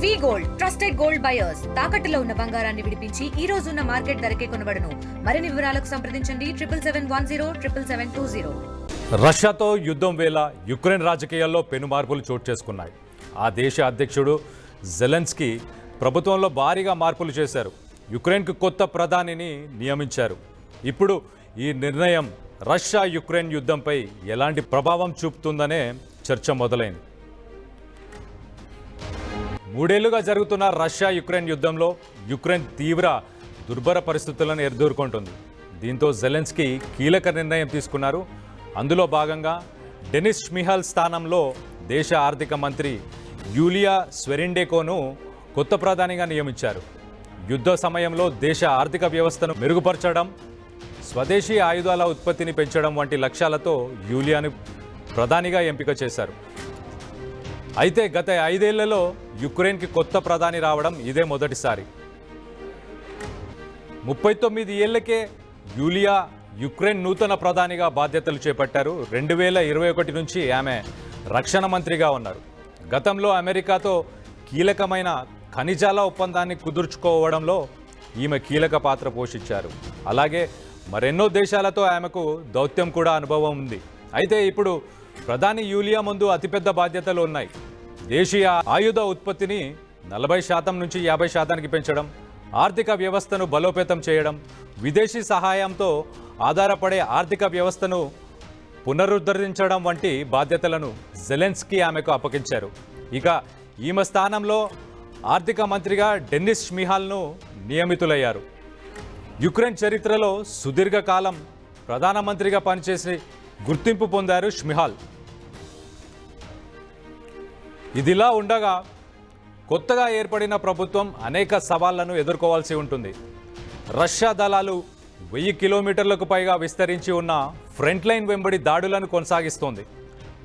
వి gold trusted gold buyers తాకట్టులో ఉన్న బంగారాన్ని విడిపించి ఈ రోజు ఉన్న మార్కెట్ ధరకే కొనబడును. మరిన్ని వివరాలకు సంప్రదించండి 7710 రష్యాతో యుద్ధం వేళ యుక్రెయిన్ రాజకీయాల్లో పెను మార్పులు చోటు చేసుకున్నాయి. ఆ దేశ అధ్యక్షుడు జెలెన్స్కీ ప్రభుత్వంలో భారీగా మార్పులు చేశారు. యుక్రెయిన్కు కొత్త ప్రధానిని నియమించారు. ఇప్పుడు ఈ నిర్ణయం రష్యా యుక్రెయిన్ యుద్ధంపై ఎలాంటి ప్రభావం చూపుతుందనే చర్చ మొదలైంది. 3 ఏళ్లుగా జరుగుతున్న రష్యా యుక్రెయిన్ యుద్ధంలో యుక్రెయిన్ తీవ్ర దుర్భర పరిస్థితులను ఎదుర్కొంటుంది. దీంతో జెలెన్స్కీ కీలక నిర్ణయం తీసుకున్నారు. అందులో భాగంగా డెనిస్ ష్మిహాల్ స్థానంలో దేశ ఆర్థిక మంత్రి యూలియా స్వెరిండెకోను కొత్త ప్రధానిగా నియమించారు. యుద్ధ సమయంలో దేశ ఆర్థిక వ్యవస్థను మెరుగుపరచడం, స్వదేశీ ఆయుధాల ఉత్పత్తిని పెంచడం వంటి లక్ష్యాలతో యూలియాను ప్రధానిగా ఎంపిక చేశారు. అయితే గత 5 ఏళ్లలో యుక్రెయిన్కి కొత్త ప్రధాని రావడం ఇదే మొదటిసారి. 39 ఏళ్లకే యూలియా యుక్రెయిన్ నూతన ప్రధానిగా బాధ్యతలు చేపట్టారు. 2021 నుంచి ఆమె రక్షణ మంత్రిగా ఉన్నారు. గతంలో అమెరికాతో కీలకమైన ఖనిజాల ఒప్పందాన్ని కుదుర్చుకోవడంలో ఈమె కీలక పాత్ర పోషించారు. అలాగే మరెన్నో దేశాలతో ఆమెకు దౌత్యం కూడా అనుభవం ఉంది. అయితే ఇప్పుడు ప్రధాని యూలియా ముందు అతిపెద్ద బాధ్యతలు ఉన్నాయి. దేశీయ ఆయుధ ఉత్పత్తిని 40% నుంచి 50% పెంచడం, ఆర్థిక వ్యవస్థను బలోపేతం చేయడం, విదేశీ సహాయంతో ఆధారపడే ఆర్థిక వ్యవస్థను పునరుద్ధరించడం వంటి బాధ్యతలను జెలెన్స్కీ ఆమెకు అప్పగించారు. ఇక ఈమె స్థానంలో ఆర్థిక మంత్రిగా డెనిస్ ష్మిహాల్ను నియమితులయ్యారు. యుక్రెయిన్ చరిత్రలో సుదీర్ఘకాలం ప్రధానమంత్రిగా పనిచేసి గుర్తింపు పొందారు ష్మిహాల్. ఇదిలా ఉండగా కొత్తగా ఏర్పడిన ప్రభుత్వం అనేక సవాళ్లను ఎదుర్కోవాల్సి ఉంటుంది. రష్యా దళాలు 1000 కిలోమీటర్లకు పైగా విస్తరించి ఉన్న ఫ్రంట్ లైన్ వెంబడి దాడులను కొనసాగిస్తోంది.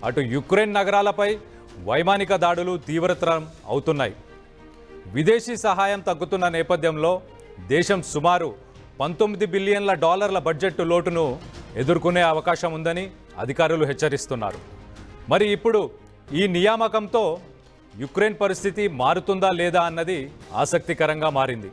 అటు యుక్రెయిన్ నగరాలపై వైమానిక దాడులు తీవ్రతరం అవుతున్నాయి. విదేశీ సహాయం తగ్గుతున్న నేపథ్యంలో దేశం సుమారు $19 బిలియన్ల బడ్జెట్ లోటును ఎదుర్కొనే అవకాశం ఉందని అధికారులు హెచ్చరిస్తున్నారు. మరి ఇప్పుడు ఈ నియామకంతో యుక్రెయిన్ పరిస్థితి మారుతుందా లేదా అన్నది ఆసక్తికరంగా మారింది.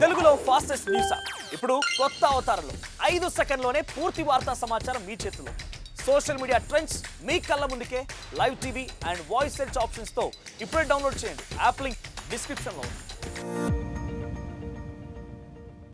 తెలుగులో ఫాస్టెస్ట్ న్యూస్ ఇప్పుడు కొత్త అవతారంలో 5 సెకండ్లోనే పూర్తి వార్తా సమాచారం మీ చేతిలో. సోషల్ మీడియా ట్రెండ్స్ మీ కళ్ళ ముందుకే live TV and voice search ఆప్షన్స్తో ఇప్పుడే డౌన్లోడ్ చేయండి. యాప్ లింక్ డిస్క్రిప్షన్లో ఉంది.